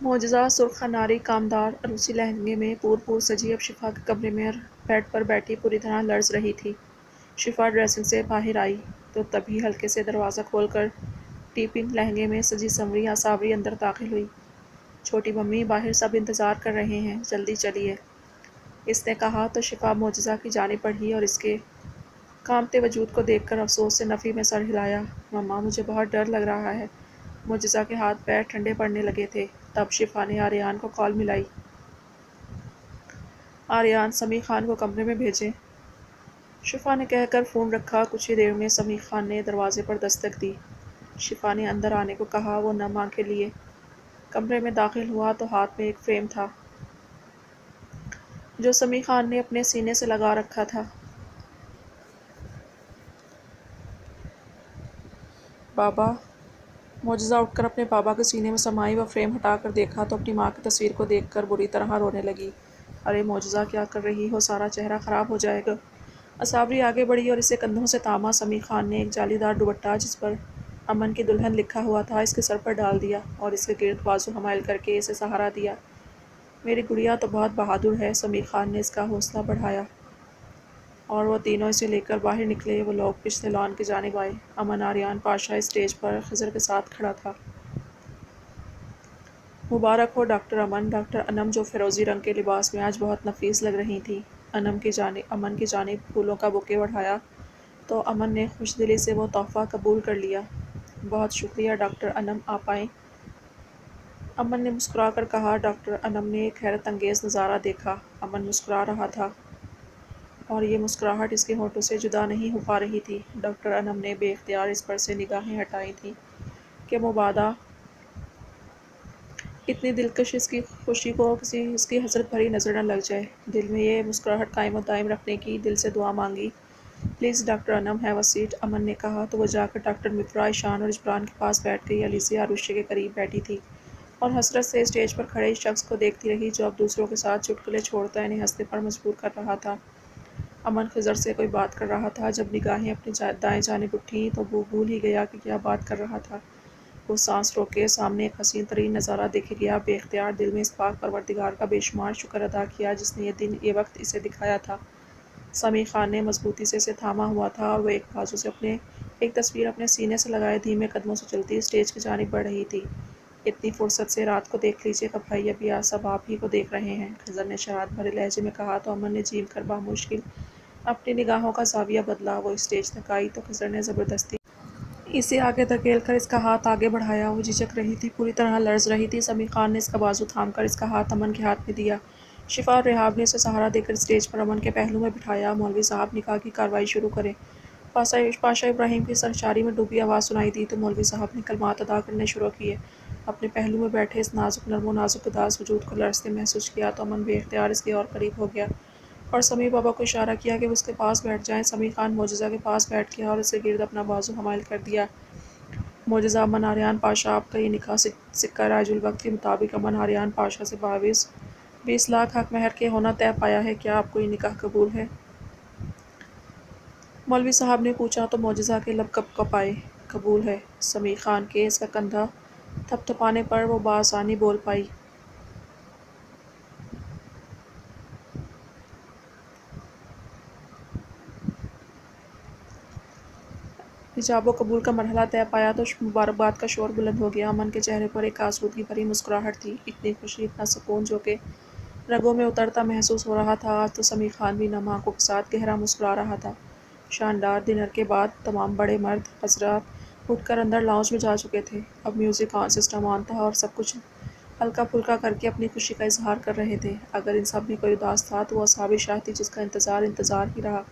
معجزہ سرخ اناری کامدار عروسی لہنگے میں پور سجی اب شفا کے کمرے میں بیڈ پر بیٹھی پوری طرح لرز رہی تھی۔ شفا ڈریسنگ سے باہر آئی تو تبھی ہلکے سے دروازہ کھول کر ٹی پنک لہنگے میں سجی ساوری اندر داخل ہوئی۔ چھوٹی ممی، باہر سب انتظار کر رہے ہیں، جلدی چلیے، اس نے کہا تو شفا معجزہ کی جانب بڑھی اور اس کے کانپتے وجود کو دیکھ کر افسوس سے نفی میں سر ہلایا۔ مما، مجھے بہت ڈر لگ رہا ہے۔ معجزہ کے ہاتھ پیر ٹھنڈے پڑنے لگے تھے۔ تب شفا نے آریان کو کال ملائی۔ آریان، سمیع خان کو کمرے میں بھیجیں۔ شفا نے کہہ کر فون رکھا۔ کچھ ہی دیر میں سمیع خان نے دروازے پر دستک دی۔ شفا نے اندر آنے کو کہا۔ وہ نم آنکھیں لیے کمرے میں داخل ہوا تو ہاتھ میں ایک فریم تھا جو سمیع خان نے اپنے سینے سے لگا رکھا تھا۔ بابا! معجزہ اٹھ کر اپنے بابا کے سینے میں سمائی وہ فریم ہٹا کر دیکھا تو اپنی ماں کی تصویر کو دیکھ کر بری طرح رونے لگی۔ ارے معجزہ، کیا کر رہی ہو؟ سارا چہرہ خراب ہو جائے گا۔ اصابری آگے بڑھی اور اسے کندھوں سے تاما۔ سمیع خان نے ایک جالی دار دوپٹہ جس پر امن کی دلہن لکھا ہوا تھا اس کے سر پر ڈال دیا اور اس کے گرد بازو حمائل کر کے اسے سہارا دیا۔ میری گڑیا تو بہت بہادر ہے۔ سمیع خان نے اس کا حوصلہ بڑھایا اور وہ تینوں اسے لے کر باہر نکلے۔ وہ لوگ پچھلے لان کی جانب آئے۔ امن آریان پاشا اسٹیج پر خضر کے ساتھ کھڑا تھا۔ مبارک ہو ڈاکٹر امن۔ ڈاکٹر انم جو فیروزی رنگ کے لباس میں آج بہت نفیس لگ رہی تھیں، امن کی جانب پھولوں کا بوکے بڑھایا تو امن نے خوش دلی سے وہ تحفہ قبول کر لیا۔ بہت شکریہ ڈاکٹر انم، آپ آئیں، امن نے مسکرا کر کہا۔ ڈاکٹر انم نے ایک حیرت انگیز نظارہ دیکھا۔ امن مسکرا رہا تھا اور یہ مسکراہٹ اس کے ہونٹوں سے جدا نہیں ہو پا رہی تھی۔ ڈاکٹر انم نے بے اختیار اس پر سے نگاہیں ہٹائی تھیں کہ مبادا اتنی دلکش اس کی خوشی کو کسی اس کی حسرت بھری نظر نہ لگ جائے۔ دل میں یہ مسکراہٹ قائم و دائم رکھنے کی دل سے دعا مانگی۔ Please doctor Anam, have a seat, Aman نے کہا تو وہ جا کر ڈاکٹر مفرا، ایشان اور اجبران کے پاس بیٹھ گئی۔ الیزیا عروشے کے قریب بیٹھی تھی اور حسرت سے اسٹیج پر کھڑے اس شخص کو دیکھتی رہی جو اب دوسروں کے ساتھ چٹکلے چھوڑتا انہیں ہنسنے پر مجبور کر رہا تھا۔ امن خضر سے کوئی بات کر رہا تھا۔ جب نگاہیں اپنی دائیں جانب اٹھیں تو وہ بھول ہی گیا کہ کیا بات کر رہا تھا۔ وہ سانس روکے سامنے ایک حسین ترین نظارہ دیکھ گیا۔ بے اختیار دل میں اس پاک پروردگار کا بے شمار شکر ادا کیا جس نے یہ وقت اسے دکھایا تھا۔ سمیع خان نے مضبوطی سے اسے تھاما ہوا تھا اور وہ ایک بازو سے ایک تصویر اپنے سینے سے لگائے دھیمے قدموں سے چلتی اسٹیج کی جانب بڑھ رہی تھی۔ اتنی فرصت سے رات کو دیکھ لیجیے گا بھائی، ابھی سب آپ ہی کو دیکھ رہے ہیں، خضر نے شرارت بھرے لہجے میں کہا تو امن نے جھیم کر بمشکل اپنی نگاہوں کا زاویہ بدلا۔ وہ اسٹیج تک آئی تو خضر نے زبردستی اسے آگے دھکیل کر اس کا ہاتھ آگے بڑھایا۔ وہ جھجک رہی تھی، پوری طرح لرز رہی تھی۔ سمیع خان نے اس کا بازو تھام کر اس کا ہاتھ امن کے ہاتھ میں دیا۔ شفا اور ریحاب نے اسے سہارا دے کر اسٹیج پر امن کے پہلو میں بٹھایا۔ مولوی صاحب، نکاح کی کارروائی شروع کریں۔ پاشا ابراہیم کی سرشاری میں ڈوبی آواز سنائی دی تو مولوی صاحب نے کلمات ادا کرنے شروع کیے۔ اپنے پہلو میں بیٹھے اس نرم و نازک اداس وجود کو لرزتے محسوس کیا تو امن بے اختیار اس کے اور قریب ہو گیا اور سمیع بابا کو اشارہ کیا کہ وہ اس کے پاس بیٹھ جائیں۔ سمیع خان معجزہ کے پاس بیٹھ گیا اور اس کے گرد اپنا بازو حمائل کر دیا۔ معجزہ، امن آریان پاشا، آپ کا یہ نکاح سکہ رائج الوقت کے مطابق امن آریان پاشا سے 20 لاکھ حق مہر کے ہونا طے پایا ہے۔ کیا آپ کو یہ نکاح قبول ہے؟ مولوی صاحب نے پوچھا تو معجزہ کے لب کپ کپائے۔ قبول ہے، سمیع خان کے اس کا کندھا تھپ تھپانے پر وہ بآسانی بول پائی۔ ایجاب و قبول کا مرحلہ طے پایا تو مبارکباد کا شور بلند ہو گیا۔ امن کے چہرے پر ایک آسودگی بھری مسکراہٹ تھی، اتنی خوشی، اتنا سکون جو کہ رگوں میں اترتا محسوس ہو رہا تھا۔ آج تو سمیع خان بھی نم آنکھوں کے ساتھ گہرا مسکرا رہا تھا۔ شاندار ڈنر کے بعد تمام بڑے مرد حضرات اٹھ کر اندر لاؤنج میں جا چکے تھے۔ اب میوزک سسٹم آن تھا اور سب کچھ ہلکا پھلکا کر کے اپنی خوشی کا اظہار کر رہے تھے۔ اگر ان سب میں کوئی اداس تھا تو وہ اصحاب شاہ تھی جس کا انتظار ہی رہا۔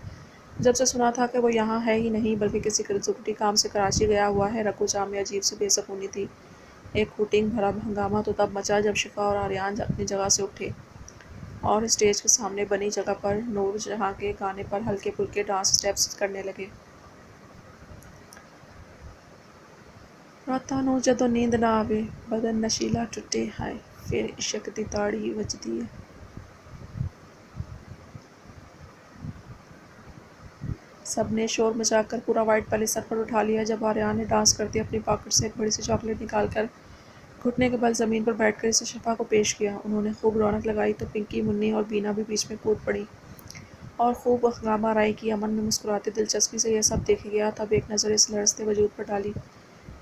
جب سے سنا تھا کہ وہ یہاں ہے ہی نہیں بلکہ کسی ضروری کام سے کراچی گیا ہوا ہے، رگ و جان میں عجیب سی بے سکونی تھی۔ ایک ہوٹنگ بھرا ہنگامہ تو تب مچا جب شفا اور آریان اپنی جگہ سے اٹھے اور اسٹیج کے سامنے بنی جگہ پر نور جہاں کے گانے پر ہلکے پھلکے ڈانس اسٹیپس کرنے لگے۔ راتاں نوں جدوں نیند نہ آوے، بدن نشیلا ٹُٹے، ہائے پھر عشق دی تاڑی وجدی ہے۔ سب نے شور مچا کر پورا وائٹ پیلس سر پر اٹھا لیا جب آریان نے ڈانس کرتے اپنی پاکٹ سے ایک بڑی سی چاکلیٹ نکال کر گھٹنے کے بل زمین پر بیٹھ کر اسے شفا کو پیش کیا۔ انہوں نے خوب رونق لگائی تو پنکی، منی اور بینا بھی بیچ میں کود پڑی اور خوب ہنگامہ آرائی کی۔ امن نے مسکراتی دلچسپی سے یہ سب دیکھے گیا، تب ایک نظر اس لرزتے وجود پر ڈالی۔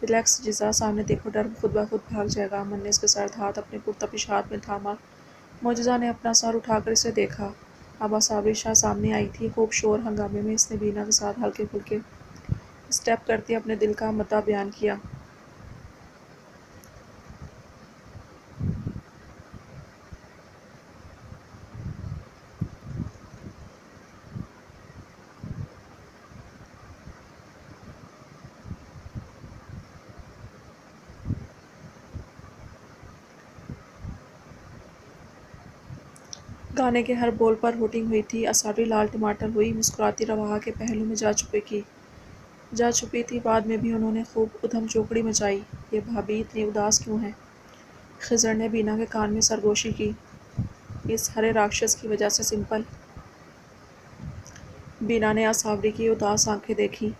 ریلیکس جزا، سامنے دیکھو، ڈر خود بخود بھاگ جائے گا۔ امن نے اس کے سرد ہاتھ اپنے پرتپش ہاتھ میں تھاما۔ معجزہ نے اپنا سر اٹھا کر اسے دیکھا۔ اب صابری شاہ سامنے آئی تھی۔ خوب شور ہنگامے میں اس نے بینا کے ساتھ ہلکے پھلکے اسٹیپ کرتے اپنے دل کا مدعا بیان کیا۔ گانے کے ہر بول پر ہوٹنگ ہوئی تھی۔ اصابری لال ٹماٹر ہوئی، مسکراتی رواحہ کے پہلو میں جا چھپی تھی۔ بعد میں بھی انہوں نے خوب ادھم چوکڑی مچائی۔ یہ بھابھی اتنی اداس کیوں ہیں؟ خضر نے بینا کے کان میں سرگوشی کی۔ اس ہرے راکشس کی وجہ سے سمپل۔ بینا نے اصابری کی اداس آنکھیں دیکھیں۔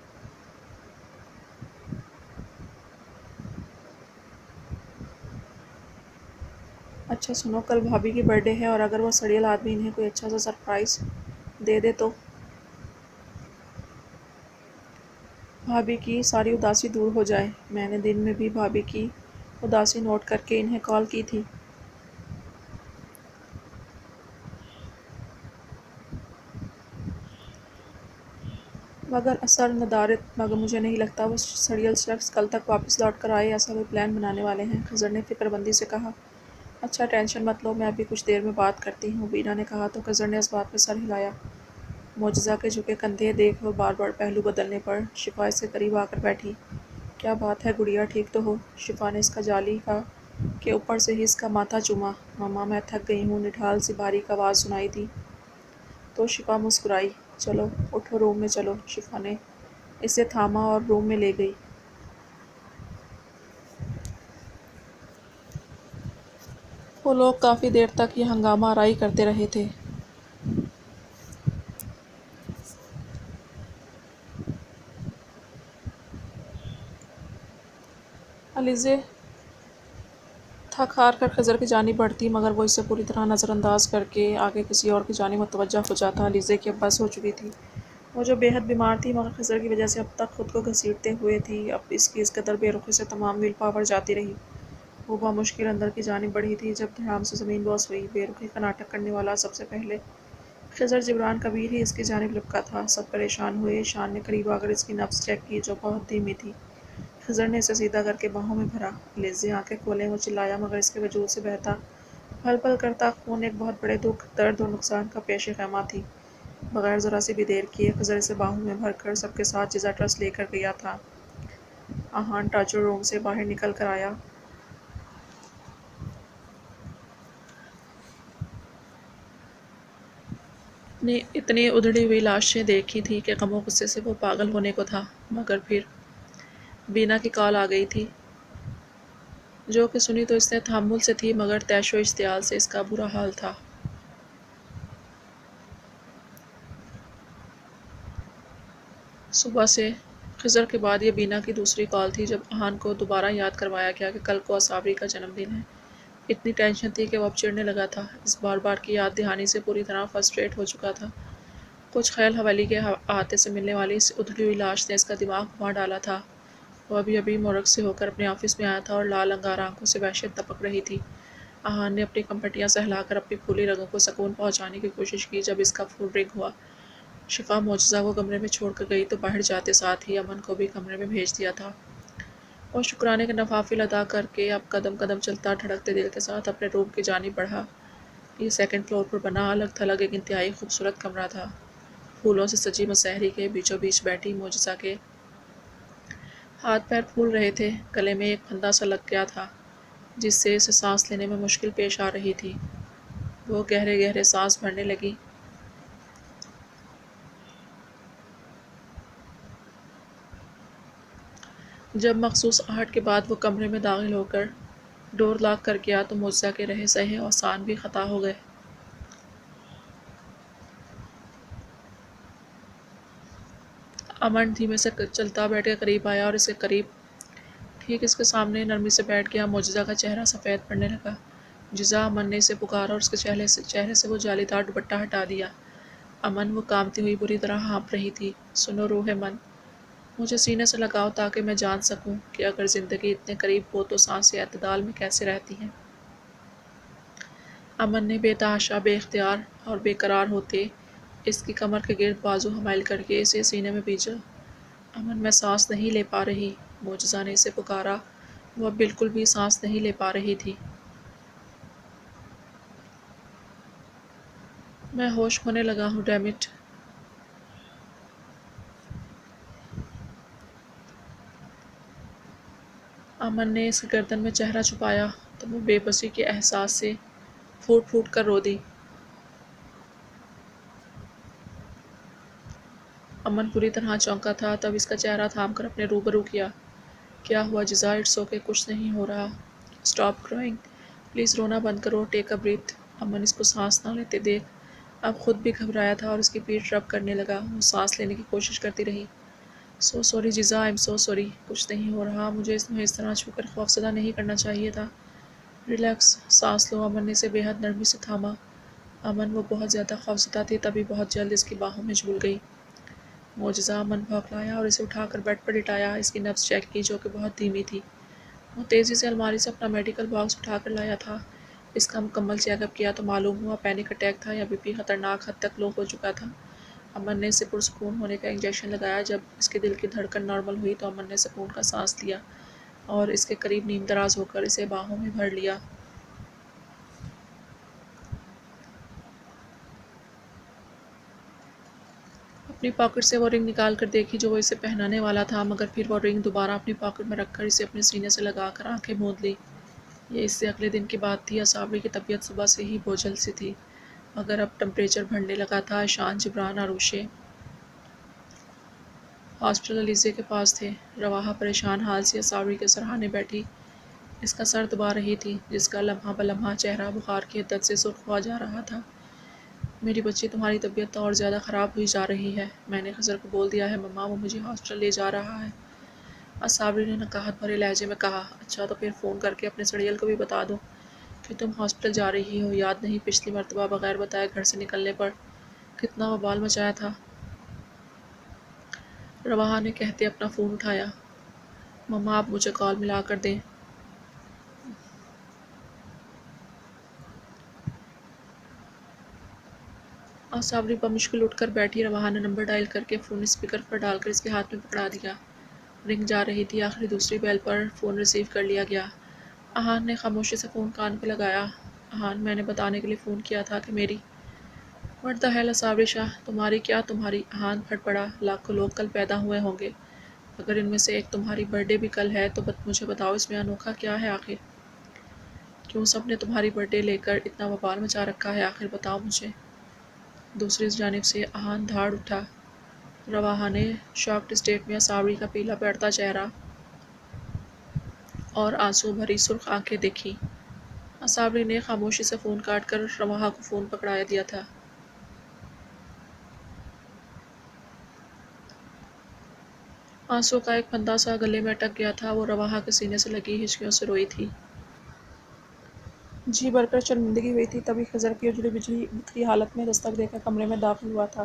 اچھا سنو، کل بھابھی کی برتھ ڈے ہے اور اگر وہ سڑیل آدمی انہیں کوئی اچھا سا سرپرائز دے دے تو بھابھی کی ساری اداسی دور ہو جائے۔ میں نے دن میں بھی بھابھی کی اداسی نوٹ کر کے انہیں کال کی تھی۔ مگر اثر ندارت، مگر مجھے نہیں لگتا وہ سڑیل شخص کل تک واپس لوٹ کر آئے، ایسا کوئی پلان بنانے والے ہیں۔ خضر نے فکر مندی سے کہا۔ اچھا ٹینشن مت لو، میں ابھی کچھ دیر میں بات کرتی ہوں، بینا نے کہا تو خضر نے اس بات پہ سر ہلایا۔ معجزہ کے جھکے کندھے دیکھ وہ بار بار پہلو بدلنے پر شفا اس کے قریب آ کر بیٹھی۔ کیا بات ہے گڑیا، ٹھیک تو ہو؟ شفا نے اس کا جالی کے اوپر سے ہی اس کا ماتھا چوما۔ مما میں تھک گئی ہوں، نڈھال سی باریک آواز سنائی دی تو شفا مسکرائی۔ چلو اٹھو، روم میں چلو۔ شفا نے اسے تھاما اور روم میں لے گئی۔ وہ لوگ کافی دیر تک یہ ہنگامہ آرائی کرتے رہے تھے۔ علیزے تھک ہار کر خضر کی جانب بڑھتی، مگر وہ اسے پوری طرح نظر انداز کر کے آگے کسی اور کی جانب متوجہ ہو جاتا۔ علیزے کی اب بس ہو چکی تھی۔ وہ جو بے حد بیمار تھی مگر خضر کی وجہ سے اب تک خود کو گھسیٹتے ہوئے تھی، اب اس کی اس قدر بے رخی سے تمام ویل پاور جاتی رہی۔ وہ بامشکل اندر کی جانب بڑھی تھی جب دھڑام سے زمین بوس ہوئی۔ بے رخی کا ناٹک کرنے والا سب سے پہلے خضر جبران کبیر ہی اس کی جانب لپکا تھا۔ سب پریشان ہوئے۔ شان نے قریب آ کر اس کی نبض چیک کی جو بہت دھیمی تھی۔ خضر نے اسے سیدھا کر کے باہوں میں بھرا۔ علیزے آنکھیں کھولیں، وہ چلایا مگر اس کے وجود سے بہتا پھل پھل کرتا خون ایک بہت بڑے دکھ، درد اور نقصان کا پیش خیمہ تھی۔ بغیر ذرا سی بھی دیر کیے خضر اسے باہوں میں بھر کر سب کے ساتھ جزا ٹرسٹ لے کر گیا تھا۔ آہان ٹاچر روم سے باہر نکل کر آیا۔ نے اتنی ادھڑی ہوئی لاشیں دیکھی تھی کہ غم و غصے سے وہ پاگل ہونے کو تھا، مگر پھر بینا کی کال آ گئی تھی جو کہ سنی تو اس نے تحمل سے تھی مگر طیش و اشتعال سے اس کا برا حال تھا۔ صبح سے خضر کے بعد یہ بینا کی دوسری کال تھی جب آہان کو دوبارہ یاد کروایا گیا کہ کل کو اصابری کا جنم دن ہے۔ اتنی ٹینشن تھی کہ وہ اب چڑھنے لگا تھا۔ اس بار بار کی یاد دہانی سے پوری طرح فرسٹریٹ ہو چکا تھا۔ کچھ خیال حویلی کے احاطے سے ملنے والی اس ادھڑی ہوئی لاش نے اس کا دماغ گھما ڈالا تھا۔ وہ ابھی مورگ سے ہو کر اپنے آفس میں آیا تھا اور لال انگارہ آنکھوں سے وحشت دپک رہی تھی۔ آہان نے اپنی کمپٹیاں سہلا کر اپنی پھولی رگوں کو سکون پہنچانے کی کوشش کی جب اس کا فون رنگ ہوا۔ شفا معجزہ کو کمرے میں چھوڑ کر گئی تو باہر جاتے ساتھ ہی امن کو بھی کمرے میں بھیج دیا تھا۔ وہ شکرانے کے نوافل ادا کر کے اب قدم قدم چلتا دھڑکتے دل کے ساتھ اپنے روم کی جانب بڑھا۔ یہ سیکنڈ فلور پر بنا الگ تھلگ ایک انتہائی خوبصورت کمرہ تھا۔ پھولوں سے سجی مسحری کے بیچوں بیچ بیٹھی معجزہ کے ہاتھ پیر پھول رہے تھے۔ گلے میں ایک پھندا سا لگ گیا تھا جس سے اسے سانس لینے میں مشکل پیش آ رہی تھی۔ وہ گہرے گہرے سانس بھرنے لگی۔ جب مخصوص آہٹ کے بعد وہ کمرے میں داخل ہو کر ڈور لاک کر گیا تو معجزہ کے رہے سہے اوسان بھی خطا ہو گئے۔ امن دھیمے سے چلتا بیٹھ کے قریب آیا اور اسے قریب ٹھیک اس کے سامنے نرمی سے بیٹھ گیا۔ معجزہ کا چہرہ سفید پڑنے لگا۔ جزا، امن نے اسے پکارا اور اس کے چہرے سے وہ جالی دار دوپٹہ ہٹا دیا۔ امن، وہ کانپتی ہوئی بری طرح ہانپ رہی تھی۔ سنو روح من، مجھے سینے سے لگاؤ تاکہ میں جان سکوں کہ اگر زندگی اتنے قریب ہو تو سانسیں اعتدال میں کیسے رہتی ہیں۔ امن نے بے تحاشا، بے اختیار اور بے قرار ہوتے اس کی کمر کے گرد بازو حمائل کر کے اسے سینے میں بھیجا۔ امن، میں سانس نہیں لے پا رہی۔ معجزہ نے اسے پکارا۔ وہ اب بالکل بھی سانس نہیں لے پا رہی تھی۔ میں ہوش کھونے لگا ہوں، ڈیم اٹ۔ امن نے اس کی گردن میں چہرہ چھپایا تو وہ بے بسی کے احساس سے پھوٹ پھوٹ کر رو دی۔ امن پوری طرح چونکا تھا، تب اس کا چہرہ تھام کر اپنے روبرو کیا۔ کیا ہوا جزا؟ اٹس اوکے، کچھ نہیں ہو رہا۔ اسٹاپ کرائنگ، پلیز رونا بند کرو، ٹیک اے بریتھ۔ امن اس کو سانس نہ لیتے دیکھ اب خود بھی گھبرایا تھا اور اس کی پیٹھ رب کرنے لگا۔ وہ سانس لینے کی کوشش کرتی رہی۔ سو سوری جزا، آئی ایم سو سوری، کچھ نہیں ہو رہا، مجھے تمہیں اس طرح چھو کر خوفزدہ نہیں کرنا چاہیے تھا۔ ریلیکس، سانس لو۔ امن نے اسے بے حد نرمی سے تھاما۔ امن، وہ بہت زیادہ خوفزدہ تھی، تبھی بہت جلد اس کی باہوں میں جھول گئی۔ معجزہ، امن بھوکلایا اور اسے اٹھا کر بیڈ پر لٹایا۔ اس کی نبض چیک کی جو کہ بہت دھیمی تھی۔ وہ تیزی سے الماری سے اپنا میڈیکل باکس اٹھا کر لایا تھا۔ اس کا مکمل چیک اپ کیا تو معلوم ہوا پینک اٹیک تھا یا بی پی خطرناک حد تک لو ہو چکا تھا۔ امن نے اسے پرسکون ہونے کا انجیکشن لگایا۔ جب اس کے دل کی دھڑکن نارمل ہوئی تو امن نے سکون کا سانس لیا اور اس کے قریب نیم دراز ہو کر اسے باہوں میں بھر لیا۔ اپنی پاکٹ سے وہ رنگ نکال کر دیکھی جو وہ اسے پہنانے والا تھا، مگر پھر وہ رنگ دوبارہ اپنی پاکٹ میں رکھ کر اسے اپنے سینے سے لگا کر آنکھیں موند لی۔ یہ اس سے اگلے دن کی بات تھی۔ اصابری کی طبیعت صبح سے ہی بوجھل سی تھی، مگر اب ٹمپریچر بڑھنے لگا تھا۔ ایشان، جبران، عروشے ہاسپٹل علیزے کے پاس تھے۔ رواحہ پریشان حال سی اصابری کے سرہانے بیٹھی۔ اس کا سر دبا رہی تھی، جس کا لمحہ بلمحہ چہرہ بخار کی حدت سے سرخ ہوا جا رہا تھا۔ میری بچی، تمہاری طبیعت تو اور زیادہ خراب ہوئی جا رہی ہے۔ میں نے خضر کو بول دیا ہے مما، وہ مجھے ہاسپٹل لے جا رہا ہے۔ اصابری نے نقاہت بھرے لہجے میں کہا۔ اچھا تو پھر فون کر کے اپنے سڑیل کو بھی بتا دو کہ تم ہاسپٹل جا رہی ہو۔ یاد نہیں پچھلی مرتبہ بغیر بتائے گھر سے نکلنے پر کتنا وبال مچایا تھا؟ رواحہ نے کہتے اپنا فون اٹھایا۔ مما، آپ مجھے کال ملا کر دیں۔ اصابری بمشکل اٹھ کر بیٹھی۔ رواحہ نے نمبر ڈائل کر کے فون اسپیکر پر ڈال کر اس کے ہاتھ میں پکڑا دیا۔ رنگ جا رہی تھی۔ آخری دوسری بیل پر فون ریسیو کر لیا گیا۔ احان نے خاموشی سے فون کان پہ لگایا۔ احان، میں نے بتانے کے لیے فون کیا تھا کہ میری وٹ دی ہیل اصابری شاہ، تمہاری کیا تمہاری؟ احان پھٹ پڑا۔ لاکھوں لوگ کل پیدا ہوئے ہوں گے، اگر ان میں سے ایک تمہاری برتھ ڈے بھی کل ہے تو مجھے بتاؤ اس میں انوکھا کیا ہے آخر؟ کیوں سب نے تمہاری برتھ ڈے لے کر اتنا وبال مچا رکھا ہے آخر؟ بتاؤ مجھے۔ دوسری جانب سے احان دھاڑ اٹھا۔ رواحہ نے شاکڈ اسٹیٹ میں اصابری کا پیلا پڑتا چہرہ اور آنسو بھری سرخ آنکھیں دیکھی۔ اصابری نے خاموشی سے فون کاٹ کر رواحہ کو فون پکڑا دیا تھا۔ آنسو کا ایک پھندا سا گلے میں اٹک گیا تھا۔ وہ رواحہ کے سینے سے لگی ہچکیوں سے روئی تھی۔ جی بھر کر شرمندگی ہوئی تھی، تبھی خضر کی اجڑی بجڑی بکھری حالت میں دستک دے کر کمرے میں داخل ہوا تھا۔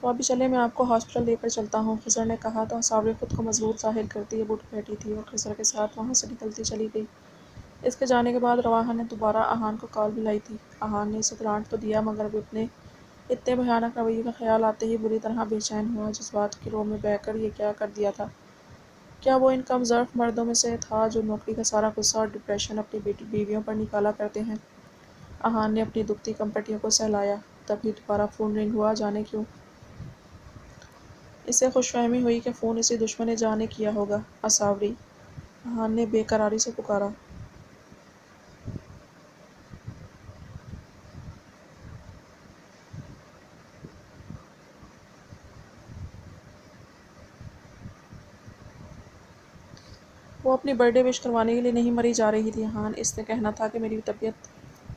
تو ابھی چلیں، میں آپ کو ہاسپٹل لے کر چلتا ہوں، خضر نے کہا تو اصابری خود کو مضبوط ظاہر کرتی اب اٹھ بیٹھی تھی اور خضر کے ساتھ وہاں سے نکلتی چلی گئی۔ اس کے جانے کے بعد رواحہ نے دوبارہ احان کو کال ملائی تھی۔ احان نے اسے گرانٹ تو دیا، مگر اب اپنے اتنے بھیانک رویے کا خیال آتے ہی بری طرح بے چین ہوا۔ جذبات کی رو میں بہہ کر یہ کیا کر دیا تھا؟ کیا وہ ان کم ظرف مردوں میں سے تھا جو نوکری کا سارا غصہ اور ڈپریشن اپنی بیویوں پر نکالا کرتے ہیں؟ احان نے اپنی دکھتی کم پٹیوں کو سہلایا۔ تبھی دوبارہ فون رنگ ہوا، جانے کیوں؟ اسے خوش فہمی ہوئی کہ فون اسی دشمن جاں نے کیا ہوگا۔ اصابری، احان نے بے قراری سے پکارا۔ وہ اپنی برتھ ڈے وش کروانے کے لیے نہیں مری جا رہی تھی احان، اس نے کہنا تھا کہ میری طبیعت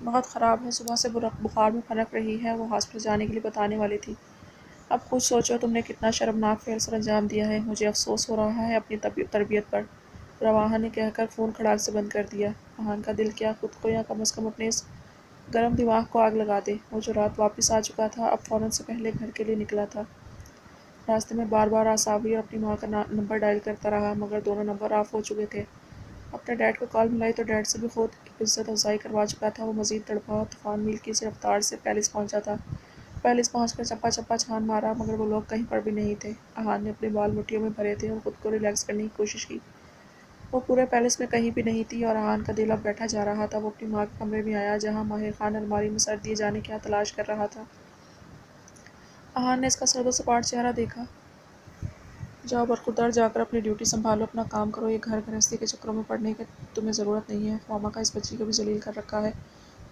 بہت خراب ہے، صبح سے بخار میں پھنک رہی ہے۔ وہ ہاسپٹل جانے کے لیے بتانے والی تھی۔ اب خود سوچو تم نے کتنا شرمناک فعل سر انجام دیا ہے۔ مجھے افسوس ہو رہا ہے اپنی تربیت پر۔ رواحہ نے کہہ کر فون کھڑاک سے بند کر دیا۔ احان کا دل کیا خود کو یا کم از کم اپنے اس گرم دماغ کو آگ لگا دے۔ وہ جو رات واپس آ چکا تھا اب فوراً سے پہلے گھر کے لیے نکلا تھا۔ راستے میں بار بار آصابی اور اپنی ماں کا نمبر ڈائل کرتا رہا مگر دونوں نمبر آف ہو چکے تھے۔ اپنے ڈیڈ کو کال ملائی تو ڈیڈ سے بھی خود عزت افزائی کروا چکا تھا۔ وہ مزید تڑپا اور طوفان میل کی رفتار سے پیلس پہنچا تھا۔ پیلس پہنچ کر چپا چپا چھان مارا مگر وہ لوگ کہیں پر بھی نہیں تھے۔ احان نے اپنے بال مٹھیوں میں بھرے تھے اور خود کو ریلیکس کرنے کی کوشش کی۔ وہ پورے پیلس میں کہیں بھی نہیں تھی اور احان کا دل اب بیٹھا جا رہا تھا۔ وہ اپنی ماں کے کمرے میں آیا جہاں ماہر خان الماری میں سر دیے جانے کیا تلاش کر رہا تھا۔ احان نے اس کا سرد و سپاٹ چہرہ دیکھا۔ جاؤ برخودار جا کر اپنی ڈیوٹی سنبھالو، اپنا کام کرو، یہ گھر گرہستی کے چکروں میں پڑنے کی تمہیں ضرورت نہیں ہے۔ ماما کا اس بچی کو بھی ذلیل کر رکھا ہے۔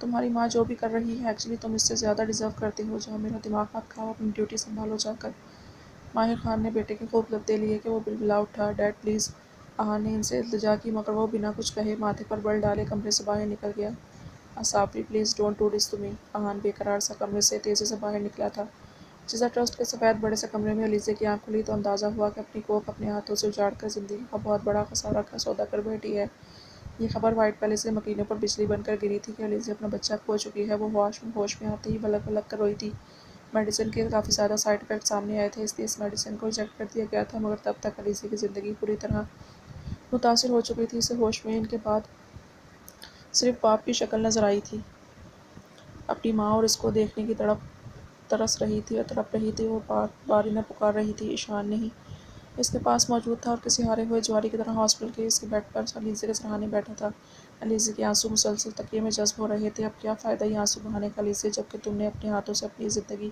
تمہاری ماں جو بھی کر رہی ہے ایکچولی تم اس سے زیادہ ڈیزرو کرتے ہو۔ جاؤ میرا دماغ مت کھاؤ، اپنی ڈیوٹی سنبھالو جا کر۔ ماہر خان نے بیٹے کے خوب لبدے لیے کہ وہ بلبلا اٹھا۔ ڈیڈ پلیز، احان نے ان سے التجا کی مگر وہ بنا کچھ کہے ماتھے پر بل ڈالے کمرے سے باہر نکل گیا۔ آصافی please don't do this to me. احان بے قرار سا کمرے سے تیزی سے باہر نکلا تھا۔ جیسا ٹرسٹ کے سفید بڑے سے کمرے میں علیزے کی آنکھ کھلی تو اندازہ ہوا کہ اپنی کوکھ اپنے ہاتھوں سے اجاڑ کر زندگی کا بہت بڑا خسارہ کا سودا کر بیٹھی ہے۔ یہ خبر وائٹ پیلس کے مکینوں پر بجلی بن کر گری تھی کہ علیزے اپنا بچہ کھو چکی ہے۔ وہ ہوش میں آتے ہی بلک بلک کر روئی تھی۔ میڈیسن کے کافی زیادہ سائیڈ ایفیکٹ سامنے آئے تھے اس لیے اس میڈیسن کو ریجیکٹ کر دیا گیا تھا مگر تب تک علیزے کی زندگی پوری طرح متاثر ہو چکی تھی۔ اسے ہوش میں ان کے بعد صرف باپ کی شکل نظر آئی تھی، اپنی ماں، اور اس کو دیکھنے کی تڑپ رہی تھی اور بار بار انہیں پکار رہی تھی۔ ایشان نہیں اس کے پاس موجود تھا اور کسی ہارے ہوئے جواری کی طرح ہاسپٹل کے اس کے بیڈ پر علیزے کے سرہانے بیٹھا تھا۔ علیزے کے آنسو مسلسل تکیے میں جذب ہو رہے تھے۔ اب کیا فائدہ یہ آنسو بہانے کا علیزے، جبکہ تم نے اپنے ہاتھوں سے اپنی زندگی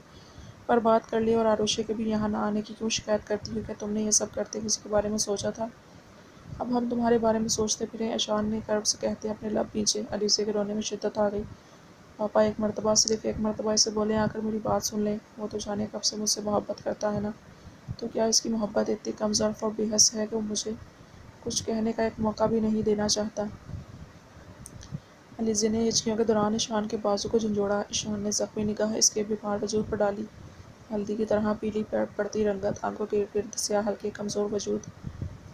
برباد کر لی اور آروشی کے بھی یہاں نہ آنے کی کیوں شکایت کرتی ہو؟ کیا تم نے یہ سب کرتے کسی کے بارے میں سوچا تھا؟ اب ہم تمہارے بارے میں سوچتے پھریں، ایشان نے کرب سے کہتے اپنے لب بھینچے۔ علیزے کے رونے میں شدت آ گئی۔ پاپا ایک مرتبہ، صرف ایک مرتبہ اسے بولیں، آ کر میری بات سن لیں۔ وہ تو جانے کب سے مجھ سے محبت کرتا ہے نا، تو کیا اس کی محبت اتنی کم ظرف اور بے حس ہے کہ وہ مجھے کچھ کہنے کا ایک موقع بھی نہیں دینا چاہتا؟ علیزے نے ہچکیوں کے دوران ایشان کے بازو کو جھنجھوڑا۔ ایشان نے زخمی نگاہ اس کے بیمار وجود پر ڈالی۔ ہلدی کی طرح پیلی پڑتی رنگت، آنکھوں کے ارد گرد سیاہ ہلکے کمزور وجود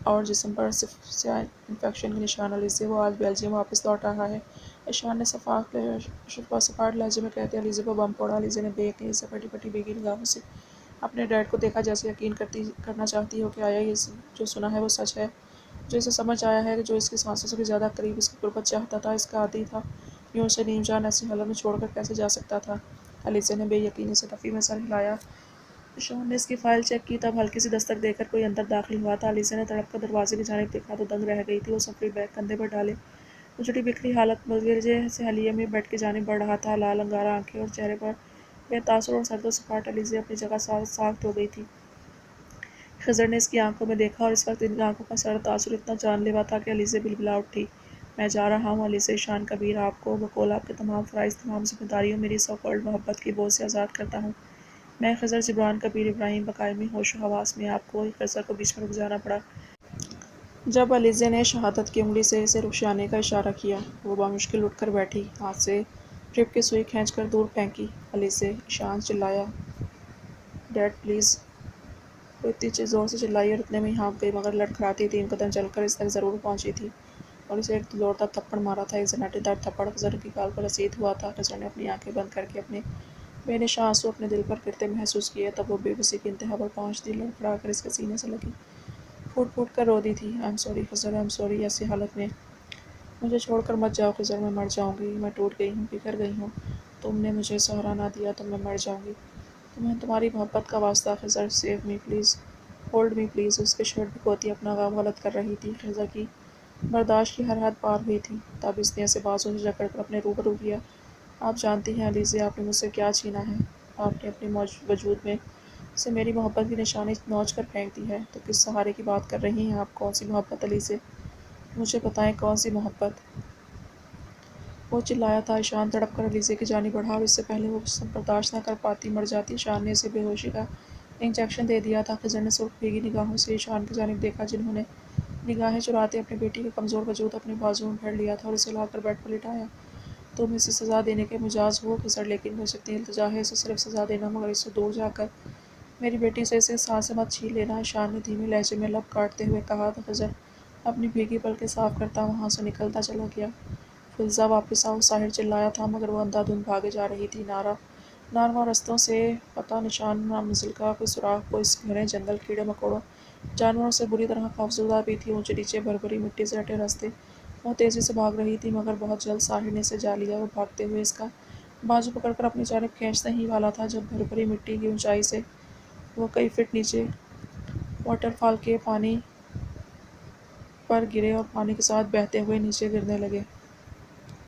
اور جسم پر صرف سیاہ انفیکشن کے نشان۔ علیزے، وہ آج بیلجیم واپس لوٹ رہا ہے، ایشان نے سپاٹ لہجے میں کہتے علیزے پر بم پھوڑا۔ علیزے نے بے یقینی سے پھٹی پھٹی بھیگی نگاہوں سے اپنے ڈیڈ کو دیکھا، جیسے یقین کرنا چاہتی ہو کہ آیا یہ جو سنا ہے وہ سچ ہے، جو اسے سمجھ آیا ہے، جو اس کی سانسوں سے بھی زیادہ قریب اس کی قربت چاہتا تھا، اس کا عادی تھا، یوں اسے نیم جان ایسی حالت میں چھوڑ کر کیسے جا سکتا تھا؟ علیزے نے بے یقینی سے ٹفی میں سر ہلایا۔ ایشان نے اس کی فائل چیک کی، تب ہلکی سی دستک دے کر کوئی اندر داخل ہوا تھا۔ علیزے نے تڑپ کر دروازے کی جانب دیکھا تو دنگ رہ گئی تھی۔ وہ سفری بیگ کندھے پر ڈالے اجڑی بکھری حالت متوجہ سے حلیے میں بیڈ کی جانب بڑھ رہا تھا، لال انگارہ آنکھیں اور چہرے پر بے تاثر اور سرد و سپاٹ۔ علیزے اپنی جگہ ساخت ہو گئی تھی۔ خضر نے اس کی آنکھوں میں دیکھا اور اس وقت ان کی آنکھوں کا سرد تاثر اتنا جان لیوا تھا کہ علیزے بلبلا اٹھی۔ میں جا رہا ہوں علیزے، ایشان کبیر آپ کو بقول آپ کے تمام فرائض، تمام ذمہ داریوں، میری سو کالڈ محبت کی بوجھ سے آزاد کرتا ہوں۔ میں خضر جبران کبیر ابراہیم بقائمی ہوش و حواس میں۔ آپ کو خضر کو بیچ میں رک جانا پڑا جب علیزے نے شہادت کی انگلی سے اسے رک جانے کا اشارہ کیا۔ وہ بمشکل اٹھ کر بیٹھی، ہاتھ سے ڈرپ کی سوئی کھینچ کر دور پھینکی۔ علیزے، ایشان چلایا، ڈیڈ پلیز۔ وہ اتنی زور سے چلائی اور اتنے میں ہی ہانپ گئی مگر لڑکھڑاتی 3 قدم چل کر اس تک ضرور پہنچی تھی اور اسے ایک زوردار تھپڑ مارا تھا، ایک زناٹے دار تھپڑ خضر کی گال پر رسید ہوا تھا۔ خضر نے اپنی آنکھیں بند کر کے اپنے بے نشاں آنسو اپنے دل پر گرتے محسوس کیے، تب وہ بے بسی کی انتہا پر پہنچ دی، لڑکھڑا کر اس کے سینے سے لگی، پھوٹ پھوٹ کر رو دی تھی۔ I'm sorry Khizar, I'm sorry, ایسی حالت میں مجھے چھوڑ کر مت جاؤ خضر، میں مر جاؤں گی، میں ٹوٹ گئی ہوں، بکھر گئی ہوں، تم نے مجھے سہارا نہ دیا تو میں مر جاؤں گی، تمہاری محبت کا واسطہ Khizar, save me please, hold me please. اس کی شرٹ بھگوتی اپنا غم غلط کر رہی تھی۔ خضر کی برداشت کی ہر حد پار ہوئی تھی، تب اس نے اسے بازوں سے جکڑ کر اپنے روبرو کیا۔ آپ جانتی ہیں علیزے، آپ نے مجھ سے کیا چھینا ہے؟ آپ نے اپنے وجود میں سے میری محبت کی نشانی نوچ کر پھینک دی ہے، تو کس سہارے کی بات کر رہی ہیں آپ؟ کون سی محبت علیزے، مجھے بتائیں کون سی محبت؟ وہ چلایا تھا۔ ایشان تڑپ کر علیزے کی جانب بڑھا اور اس سے پہلے وہ سب برداشت نہ کر پاتی مر جاتی، ایشان نے اسے بے ہوشی کا انجیکشن دے دیا تھا۔ خضر نے سرخ بھیگی نگاہوں سے ایشان کی جانب دیکھا، جنہوں نے نگاہیں چراتے اپنی بیٹی کا کمزور وجود اپنے بازو میں بھر لیا تھا اور اسے لا کر بیڈ پر لٹایا۔ تم اسے سزا دینے کے مجاز ہو خضر، لیکن بس اتنی التجا ہے، اسے صرف سزا دینا مگر اس سے دور جا کر میری بیٹی سے اسے سانسیں مت چھین لینا۔ ایشان نے دھیمے لہجے میں لب کاٹتے ہوئے کہا۔ خضر اپنی بھیگی پلکیں صاف کرتا وہاں سے نکلتا چلا گیا۔ فلزا واپس آؤ، ساحر چلایا تھا مگر وہ اندھا دھند بھاگے جا رہی تھی۔ ناروا رستوں سے پتہ نشان نہ منزل کا کوئی سراغ، کوئی گھنے جنگل، کیڑے مکوڑوں جانوروں سے بری طرح خوفزدہ بھی تھی۔ اونچے نیچے بھری مٹی سے ڈھٹے راستے۔ وہ تیزی سے بھاگ رہی تھی مگر بہت جلد ساحر نے اسے جا لیا۔ وہ بھاگتے ہوئے اس کا بازو پکڑ کر اپنی جانب کھینچنے ہی والا تھا جب بھری مٹی کی اونچائی سے وہ کئی فٹ نیچے واٹر فال کے پانی پر گرے اور پانی کے ساتھ بہتے ہوئے نیچے گرنے لگے۔